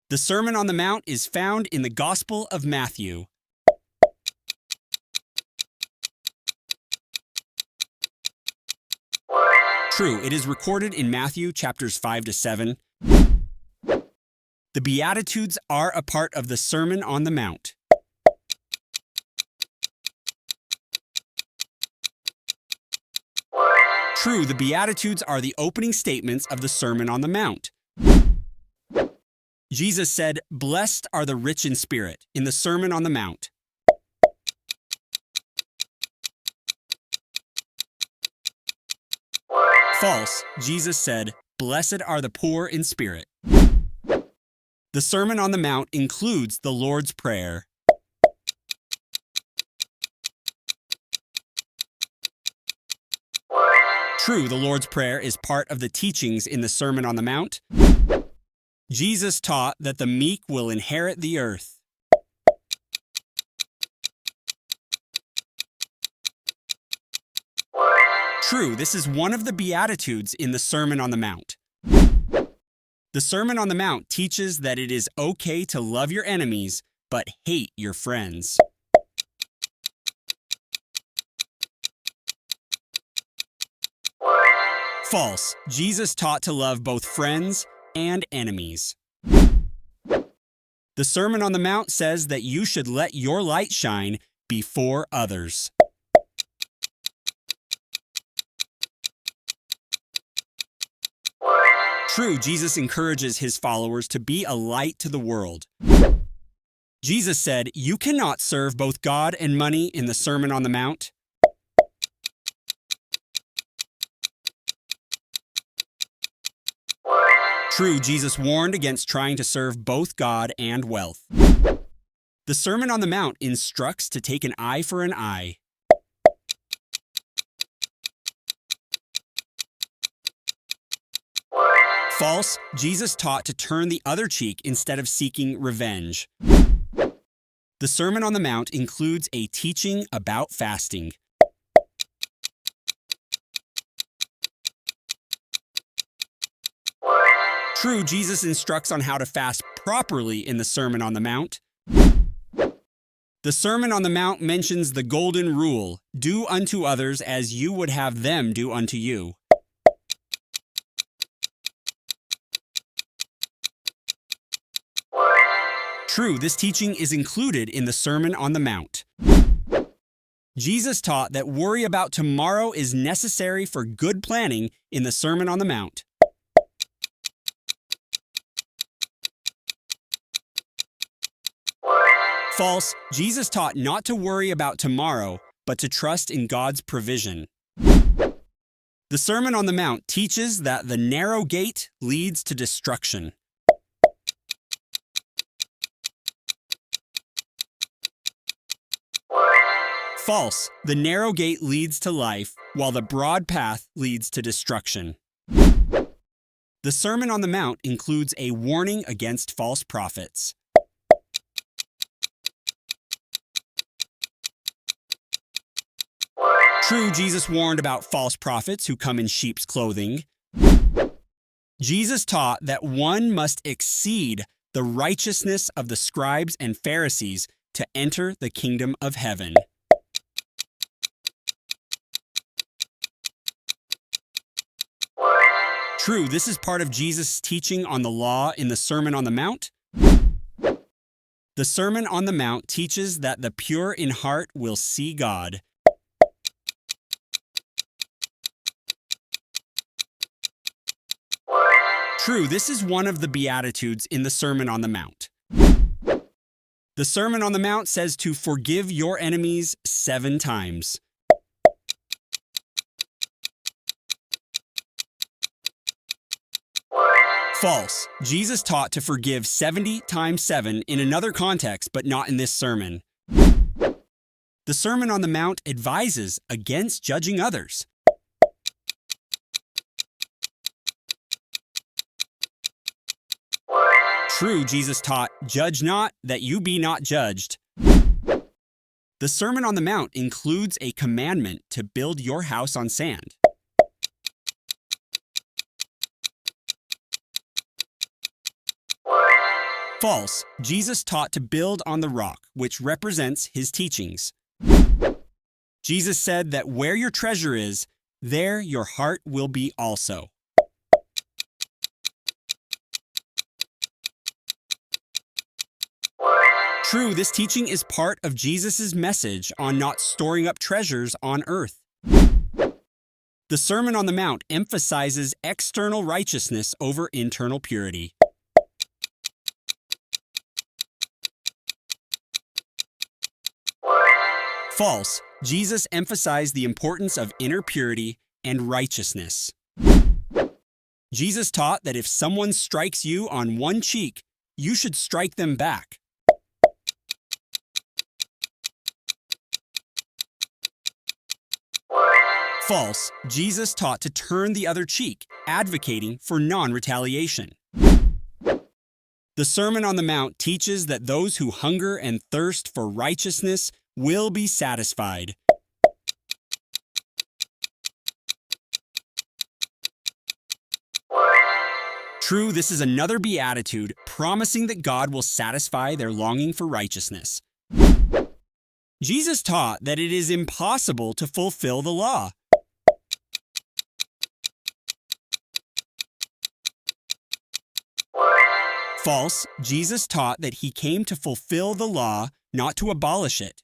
The Sermon on the Mount is found in the Gospel of Matthew. True, it is recorded in Matthew chapters 5 to 7. The Beatitudes are a part of the Sermon on the Mount. True, the Beatitudes are the opening statements of the Sermon on the Mount. Jesus said, "Blessed are the rich in spirit," in the Sermon on the Mount. False, Jesus said, "Blessed are the poor in spirit." The Sermon on the Mount includes the Lord's Prayer. True, the Lord's Prayer is part of the teachings in the Sermon on the Mount. Jesus taught that the meek will inherit the earth. True, this is one of the Beatitudes in the Sermon on the Mount. The Sermon on the Mount teaches that it is okay to love your enemies, but hate your friends. False, Jesus taught to love both friends and enemies. The Sermon on the Mount says that you should let your light shine before others. True, Jesus encourages his followers to be a light to the world. Jesus said, "You cannot serve both God and money," in the Sermon on the Mount. True, Jesus warned against trying to serve both God and wealth. The Sermon on the Mount instructs to take an eye for an eye. False, Jesus taught to turn the other cheek instead of seeking revenge. The Sermon on the Mount includes a teaching about fasting. True, Jesus instructs on how to fast properly in the Sermon on the Mount. The Sermon on the Mount mentions the golden rule, "Do unto others as you would have them do unto you." True, this teaching is included in the Sermon on the Mount. Jesus taught that worry about tomorrow is necessary for good planning in the Sermon on the Mount. False, Jesus taught not to worry about tomorrow, but to trust in God's provision. The Sermon on the Mount teaches that the narrow gate leads to destruction. False, the narrow gate leads to life, while the broad path leads to destruction. The Sermon on the Mount includes a warning against false prophets. True, Jesus warned about false prophets who come in sheep's clothing. Jesus taught that one must exceed the righteousness of the scribes and Pharisees to enter the kingdom of heaven. True, this is part of Jesus' teaching on the law in the Sermon on the Mount. The Sermon on the Mount teaches that the pure in heart will see God. True, this is one of the Beatitudes in the Sermon on the Mount. The Sermon on the Mount says to forgive your enemies 7 times. False. Jesus taught to forgive 70 times 7 in another context, but not in this sermon. The Sermon on the Mount advises against judging others. True, Jesus taught, "Judge not, that you be not judged." The Sermon on the Mount includes a commandment to build your house on sand. False. Jesus taught to build on the rock, which represents his teachings. Jesus said that where your treasure is, there your heart will be also. True, this teaching is part of Jesus' message on not storing up treasures on earth. The Sermon on the Mount emphasizes external righteousness over internal purity. False. Jesus emphasized the importance of inner purity and righteousness. Jesus taught that if someone strikes you on one cheek, you should strike them back. False. Jesus taught to turn the other cheek, advocating for non-retaliation. The Sermon on the Mount teaches that those who hunger and thirst for righteousness will be satisfied. True, this is another beatitude promising that God will satisfy their longing for righteousness. Jesus taught that it is impossible to fulfill the law. False. Jesus taught that he came to fulfill the law, not to abolish it.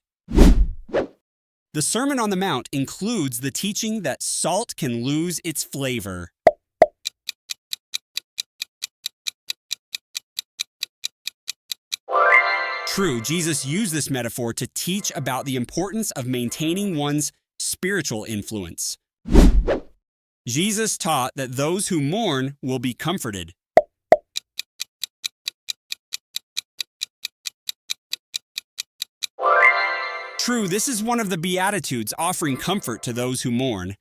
The Sermon on the Mount includes the teaching that salt can lose its flavor. True, Jesus used this metaphor to teach about the importance of maintaining one's spiritual influence. Jesus taught that those who mourn will be comforted. True, this is one of the Beatitudes offering comfort to those who mourn.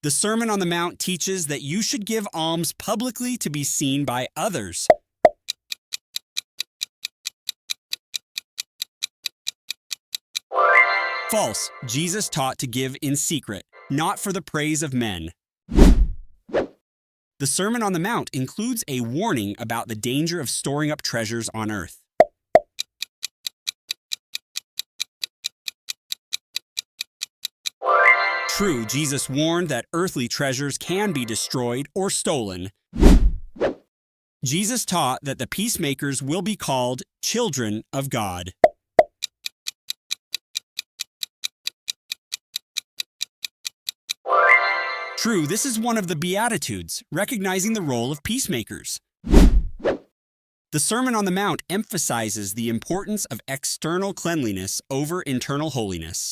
The Sermon on the Mount teaches that you should give alms publicly to be seen by others. False. Jesus taught to give in secret, not for the praise of men. The Sermon on the Mount includes a warning about the danger of storing up treasures on earth. True, Jesus warned that earthly treasures can be destroyed or stolen. Jesus taught that the peacemakers will be called children of God. True, this is one of the Beatitudes, recognizing the role of peacemakers. The Sermon on the Mount emphasizes the importance of external cleanliness over internal holiness.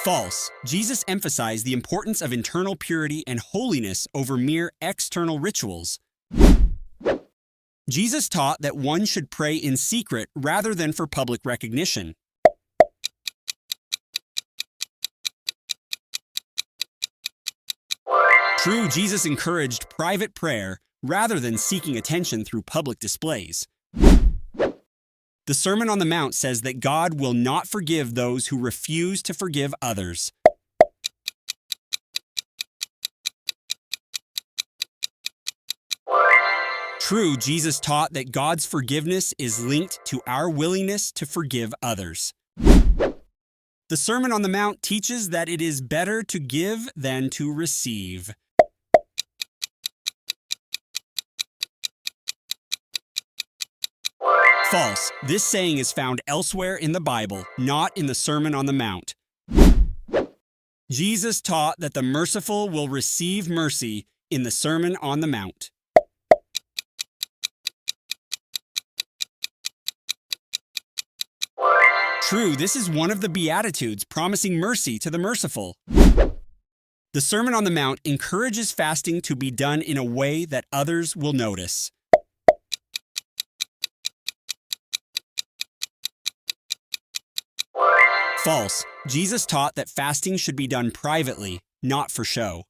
False. Jesus emphasized the importance of internal purity and holiness over mere external rituals. Jesus taught that one should pray in secret rather than for public recognition. True, Jesus encouraged private prayer rather than seeking attention through public displays. The Sermon on the Mount says that God will not forgive those who refuse to forgive others. True, Jesus taught that God's forgiveness is linked to our willingness to forgive others. The Sermon on the Mount teaches that it is better to give than to receive. False. This saying is found elsewhere in the Bible, not in the Sermon on the Mount. Jesus taught that the merciful will receive mercy in the Sermon on the Mount. True, this is one of the Beatitudes promising mercy to the merciful. The Sermon on the Mount encourages fasting to be done in a way that others will notice. False. Jesus taught that fasting should be done privately, not for show.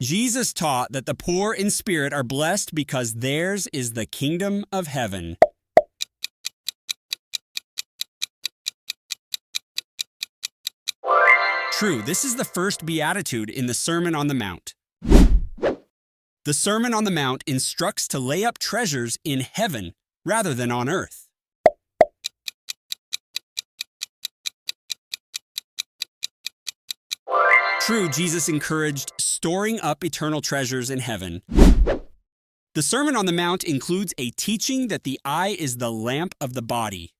Jesus taught that the poor in spirit are blessed because theirs is the kingdom of heaven. True, this is the first beatitude in the Sermon on the Mount. The Sermon on the Mount instructs to lay up treasures in heaven rather than on earth. True, Jesus encouraged storing up eternal treasures in heaven. The Sermon on the Mount includes a teaching that the eye is the lamp of the body.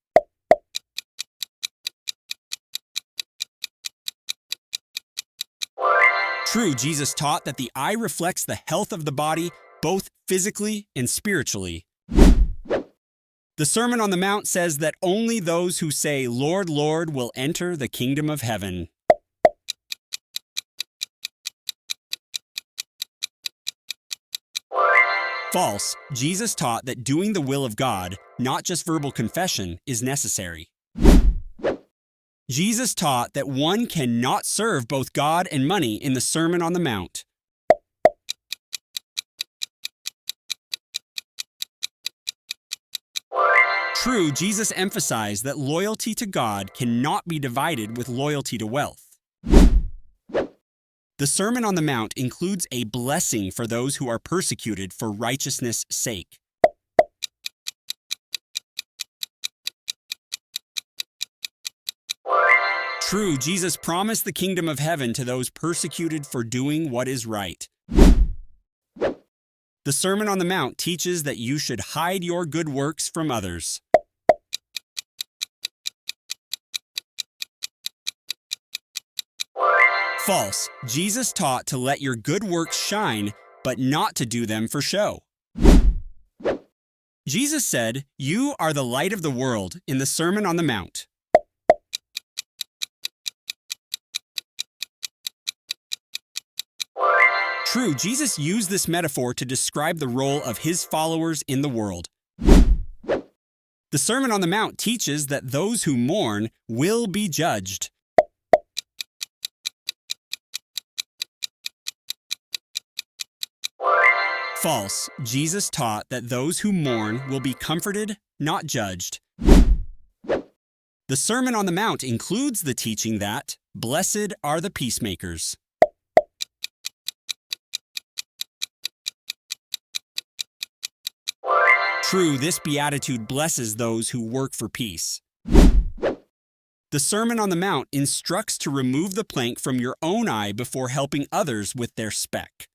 True, Jesus taught that the eye reflects the health of the body, both physically and spiritually. The Sermon on the Mount says that only those who say, "Lord, Lord," will enter the kingdom of heaven. False. Jesus taught that doing the will of God, not just verbal confession, is necessary. Jesus taught that one cannot serve both God and money in the Sermon on the Mount. True, Jesus emphasized that loyalty to God cannot be divided with loyalty to wealth. The Sermon on the Mount includes a blessing for those who are persecuted for righteousness' sake. True, Jesus promised the kingdom of heaven to those persecuted for doing what is right. The Sermon on the Mount teaches that you should hide your good works from others. False. Jesus taught to let your good works shine, but not to do them for show. Jesus said, "You are the light of the world," in the Sermon on the Mount. True, Jesus used this metaphor to describe the role of his followers in the world. The Sermon on the Mount teaches that those who mourn will be judged. False. Jesus taught that those who mourn will be comforted, not judged. The Sermon on the Mount includes the teaching that, "Blessed are the peacemakers." True, this beatitude blesses those who work for peace. The Sermon on the Mount instructs to remove the plank from your own eye before helping others with their speck.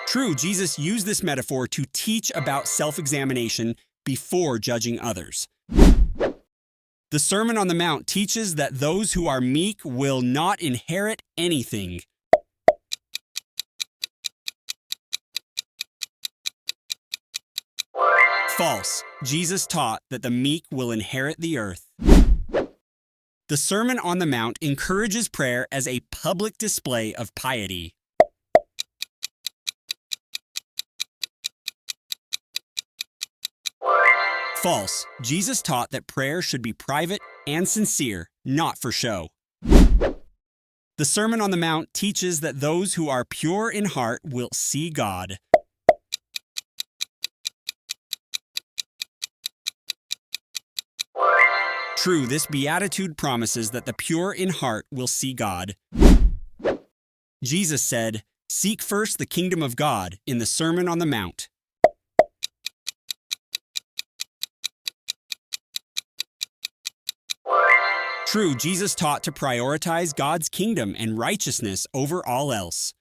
True, Jesus used this metaphor to teach about self-examination before judging others. The Sermon on the Mount teaches that those who are meek will not inherit anything. False. Jesus taught that the meek will inherit the earth. The Sermon on the Mount encourages prayer as a public display of piety. False. Jesus taught that prayer should be private and sincere, not for show. The Sermon on the Mount teaches that those who are pure in heart will see God. True, this beatitude promises that the pure in heart will see God. Jesus said, "Seek first the kingdom of God," in the Sermon on the Mount. True, Jesus taught to prioritize God's kingdom and righteousness over all else.